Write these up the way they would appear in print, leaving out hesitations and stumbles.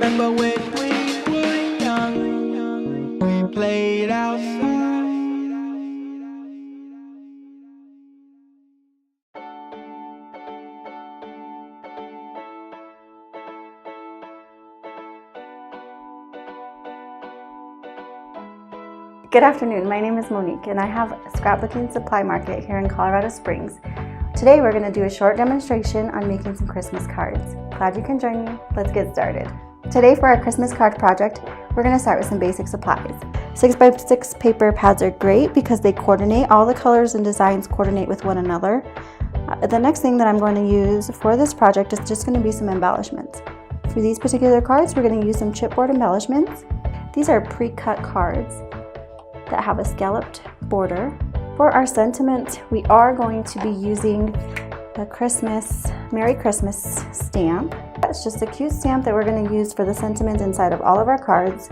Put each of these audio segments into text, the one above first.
remember when we were young, we played outside. Good afternoon, my name is Monique and I have a scrapbooking supply market here in Colorado Springs. Today we're going to do a short demonstration on making some Christmas cards. Glad you can join me. Let's get started. Today for our Christmas card project, we're going to start with some basic supplies. 6x6 paper pads are great because they coordinate, all the colors and designs coordinate with one another. The next thing that I'm going to use for this project is just going to be some embellishments. For these particular cards, we're going to use some chipboard embellishments. These are pre-cut cards that have a scalloped border. For our sentiment, we are going to be using the Merry Christmas stamp. It's just a cute stamp that we're going to use for the sentiment inside of all of our cards.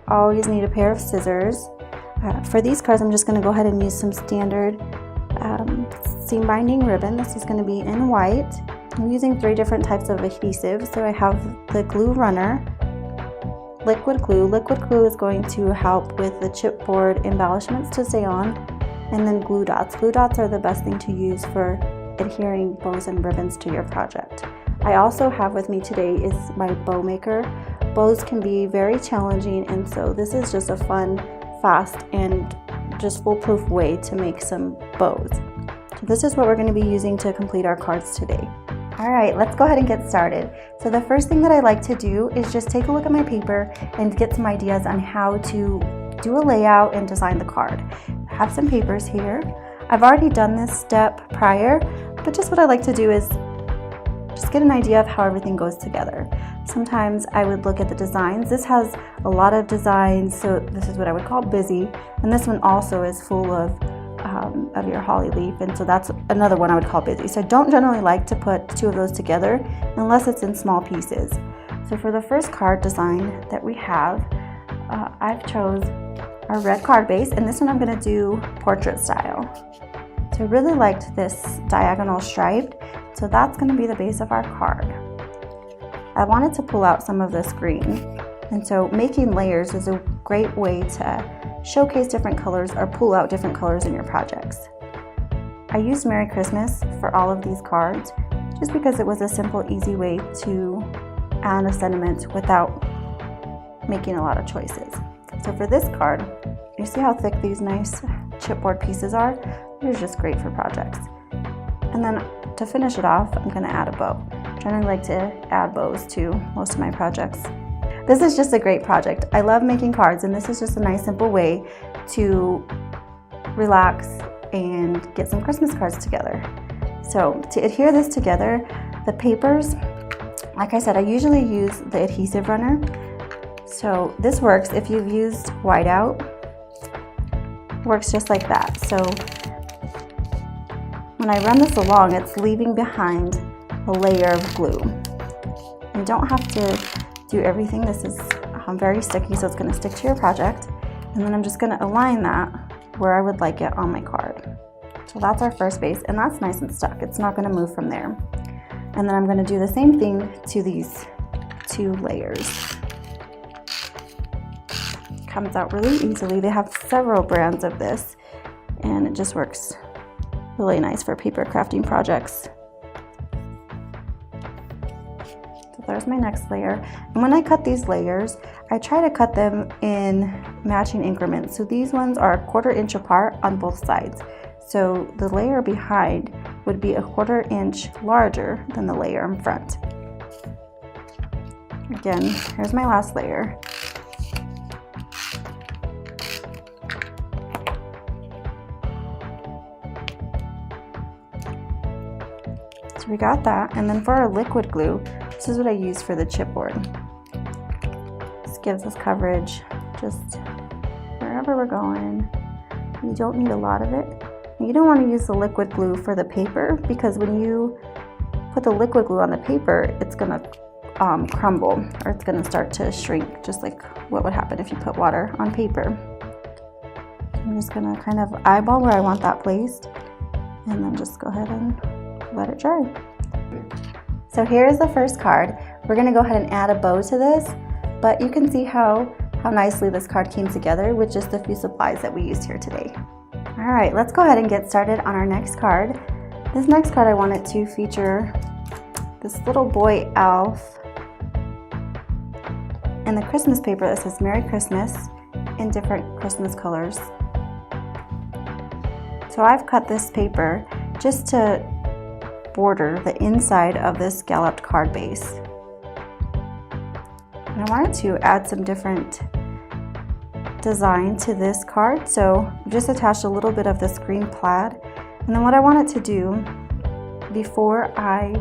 Always need a pair of scissors. For these cards, I'm just going to go ahead and use some standard seam binding ribbon. This is going to be in white. I'm using 3 different types of adhesive. So I have the glue runner, liquid glue. Liquid glue is going to help with the chipboard embellishments to stay on, and then glue dots. Glue dots are the best thing to use for adhering bows and ribbons to your project. I also have with me today is my bow maker. Bows can be very challenging, and so this is just a fun, fast, and just foolproof way to make some bows. So this is what we're going to be using to complete our cards today. Alright, let's go ahead and get started. So the first thing that I like to do is just take a look at my paper and get some ideas on how to do a layout and design the card. I have some papers here. I've already done this step prior, but just what I like to do is just get an idea of how everything goes together. Sometimes I would look at the designs. This has a lot of designs, so this is what I would call busy, and this one also is full of your holly leaf, and so that's another one I would call busy. So I don't generally like to put 2 of those together unless it's in small pieces. So for the first card design that we have, I've chose our red card base, and this one I'm going to do portrait style. So I really liked this diagonal striped, so that's going to be the base of our card. I wanted to pull out some of this green, and so making layers is a great way to showcase different colors or pull out different colors in your projects. I used Merry Christmas for all of these cards just because it was a simple, easy way to add a sentiment without making a lot of choices. So for this card, you see how thick these nice chipboard pieces are? They're just great for projects. And then to finish it off, I'm going to add a bow. I generally like to add bows to most of my projects. This is just a great project. I love making cards, and this is just a nice simple way to relax and get some Christmas cards together. So to adhere this together, the papers, like I said, I usually use the adhesive runner. So this works if you've used whiteout. Works just like that. So when I run this along, it's leaving behind a layer of glue. You don't have to do everything. This is very sticky, so it's going to stick to your project. And then I'm just going to align that where I would like it on my card. So that's our first base, and that's nice and stuck. It's not going to move from there. And then I'm going to do the same thing to these 2 layers. Comes out really easily. They have several brands of this, and it just works really nice for paper crafting projects. So there's my next layer. And when I cut these layers, I try to cut them in matching increments. So these ones are 1/4 inch apart on both sides. So the layer behind would be 1/4 inch larger than the layer in front. Again, here's my last layer. So we got that, and then for our liquid glue, this is what I use for the chipboard. This gives us coverage just wherever we're going. You don't need a lot of it. And you don't want to use the liquid glue for the paper, because when you put the liquid glue on the paper, it's going to crumble, or it's going to start to shrink, just like what would happen if you put water on paper. I'm just going to kind of eyeball where I want that placed, and then just go ahead and let it dry. So here is the first card. We're gonna go ahead and add a bow to this, but you can see how nicely this card came together with just a few supplies that we used here today. All right, let's go ahead and get started on our next card. This next card I wanted to feature this little boy elf and the Christmas paper that says Merry Christmas in different Christmas colors. So I've cut this paper just to border the inside of this scalloped card base. And I wanted to add some different design to this card, so I've just attached a little bit of this green plaid. And then what I wanted to do before I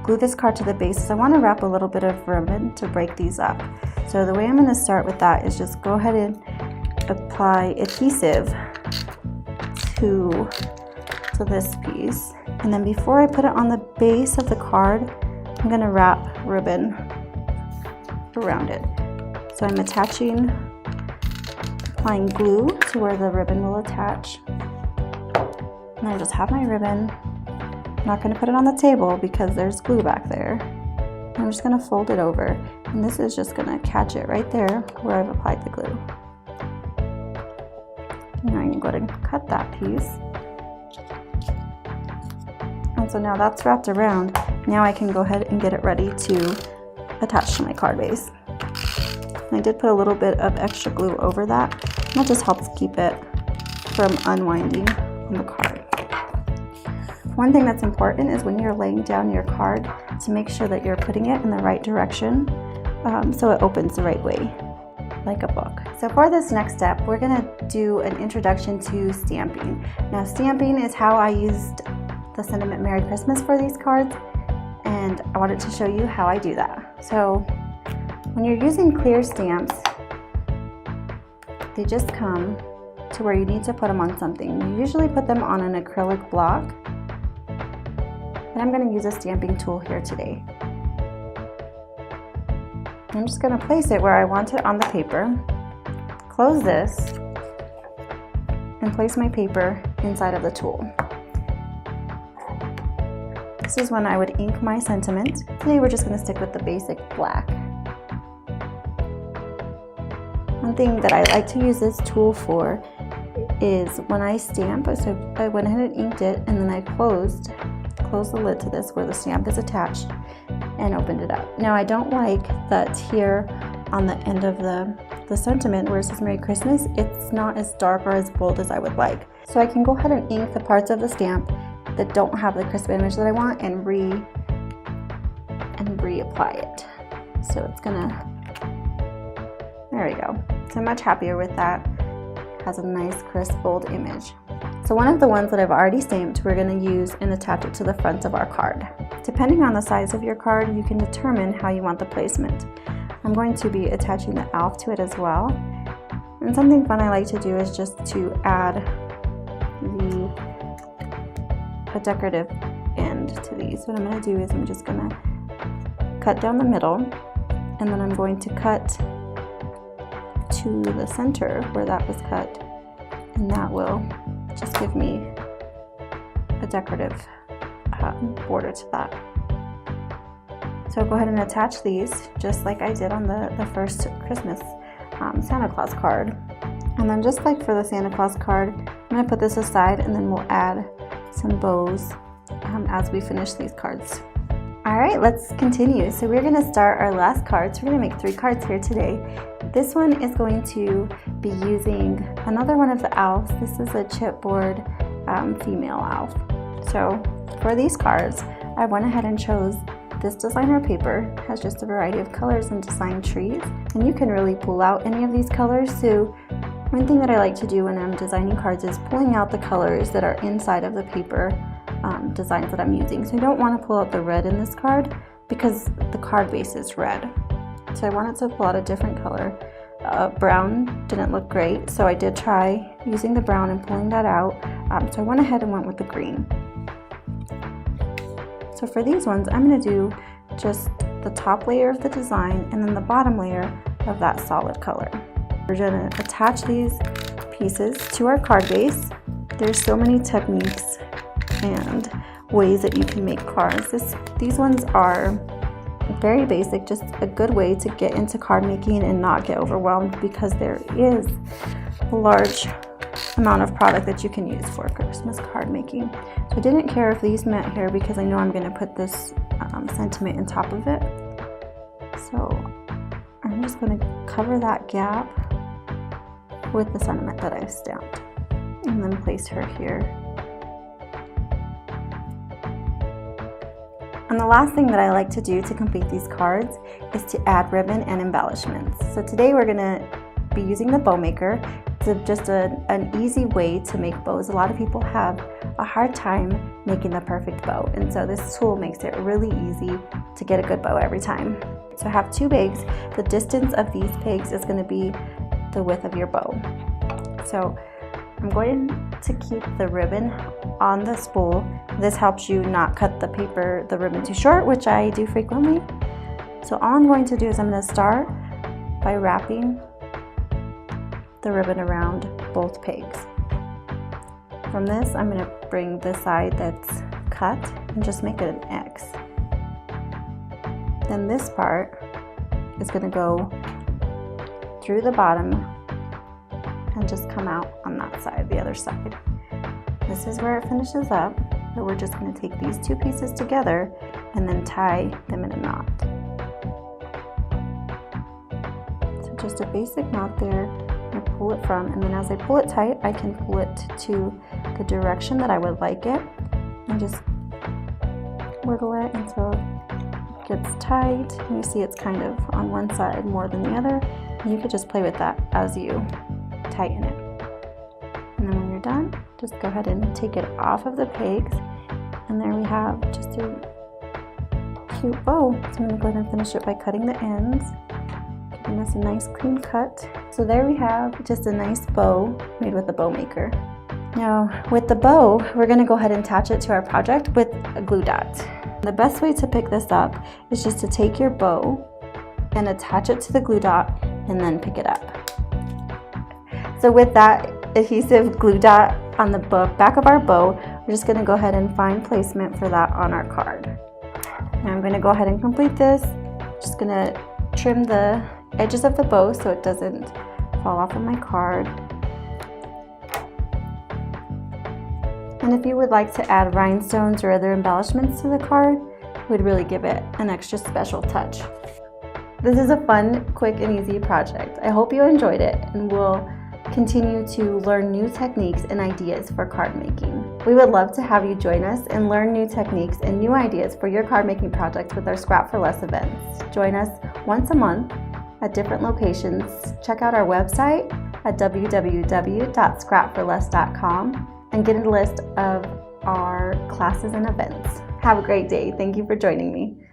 glue this card to the base is I want to wrap a little bit of ribbon to break these up. So the way I'm going to start with that is just go ahead and apply adhesive to this piece, and then before I put it on the base of the card, I'm going to wrap ribbon around it. So I'm applying glue to where the ribbon will attach, and I just have my ribbon. I'm not going to put it on the table because there's glue back there. I'm just going to fold it over, and this is just going to catch it right there where I've applied the glue. Now I'm going to go ahead and cut that piece. And so now that's wrapped around. Now I can go ahead and get it ready to attach to my card base. And I did put a little bit of extra glue over that. And that just helps keep it from unwinding on the card. One thing that's important is when you're laying down your card to make sure that you're putting it in the right direction so it opens the right way, like a book. So for this next step, we're gonna do an introduction to stamping. Now stamping is how I used the sentiment Merry Christmas for these cards, and I wanted to show you how I do that. So when you're using clear stamps, they just come to where you need to put them on something. You usually put them on an acrylic block, and I'm going to use a stamping tool here today. I'm just going to place it where I want it on the paper, close this, and place my paper inside of the tool. This is when I would ink my sentiment. Today we're just going to stick with the basic black. One thing that I like to use this tool for is when I stamp, so I went ahead and inked it, and then I closed the lid to this where the stamp is attached and opened it up. Now I don't like that here on the end of the sentiment where it says Merry Christmas, it's not as dark or as bold as I would like. So I can go ahead and ink the parts of the stamp that don't have the crisp image that I want and reapply it. So it's gonna, there we go. So I'm much happier with that. It has a nice crisp bold image. So one of the ones that I've already stamped, we're going to use and attach it to the front of our card. Depending on the size of your card, you can determine how you want the placement. I'm going to be attaching the elf to it as well. And something fun I like to do is just to add a decorative end to these. What I'm going to do is I'm just going to cut down the middle, and then I'm going to cut to the center where that was cut, and that will just give me a decorative border to that. So go ahead and attach these just like I did on the first Christmas Santa Claus card. And then just like for the Santa Claus card, I'm going to put this aside, and then we'll add some bows as we finish these cards. Alright, let's continue. So we're going to start our last cards. We're going to make 3 cards here today. This one is going to be using another one of the elves. This is a chipboard female elf. So for these cards, I went ahead and chose this designer paper. It has just a variety of colors and designed trees, and you can really pull out any of these colors. So one thing that I like to do when I'm designing cards is pulling out the colors that are inside of the paper designs that I'm using. So I don't want to pull out the red in this card because the card base is red. So I wanted to pull out a different color. Brown didn't look great, so I did try using the brown and pulling that out. So I went ahead and went with the green. So for these ones, I'm going to do just the top layer of the design and then the bottom layer of that solid color. We're going to attach these pieces to our card base. There's so many techniques and ways that you can make cards. These ones are very basic, just a good way to get into card making and not get overwhelmed, because there is a large amount of product that you can use for Christmas card making. So I didn't care if these met here because I know I'm going to put this sentiment on top of it. So I'm just going to cover that gap with the sentiment that I've stamped and then place her here. And the last thing that I like to do to complete these cards is to add ribbon and embellishments. So today we're going to be using the bow maker. It's just an easy way to make bows. A lot of people have a hard time making the perfect bow, and so this tool makes it really easy to get a good bow every time. So I have 2 pegs. The distance of these pegs is going to be the width of your bow. So I'm going to keep the ribbon on the spool. This helps you not cut the ribbon too short, which I do frequently. So all I'm going to do is I'm going to start by wrapping the ribbon around both pegs. From this, I'm going to bring the side that's cut and just make it an X. Then this part is going to go through the bottom and just come out on that side, the other side. This is where it finishes up, but we're just going to take these 2 pieces together and then tie them in a knot. So just a basic knot there. I pull it from, and then as I pull it tight, I can pull it to the direction that I would like it and just wiggle it until it gets tight. And you see it's kind of on one side more than the other, and you could just play with that as you tighten it. And then when you're done, just go ahead and take it off of the pegs, and there we have just a cute bow. So I'm going to go ahead and finish it by cutting the ends, giving us a nice clean cut. So there we have just a nice bow made with the bow maker. Now with the bow, we're going to go ahead and attach it to our project with a glue dot. The best way to pick this up is just to take your bow and attach it to the glue dot and then pick it up. So with that adhesive glue dot on the back of our bow, we're just going to go ahead and find placement for that on our card. Now I'm going to go ahead and complete this. Just going to trim the edges of the bow so it doesn't fall off of my card. And if you would like to add rhinestones or other embellishments to the card, it would really give it an extra special touch. This is a fun, quick, and easy project. I hope you enjoyed it, and we'll continue to learn new techniques and ideas for card making. We would love to have you join us and learn new techniques and new ideas for your card making projects with our Scrap for Less events. Join us once a month at different locations. Check out our website at www.scrapforless.com and get a list of our classes and events. Have a great day. Thank you for joining me.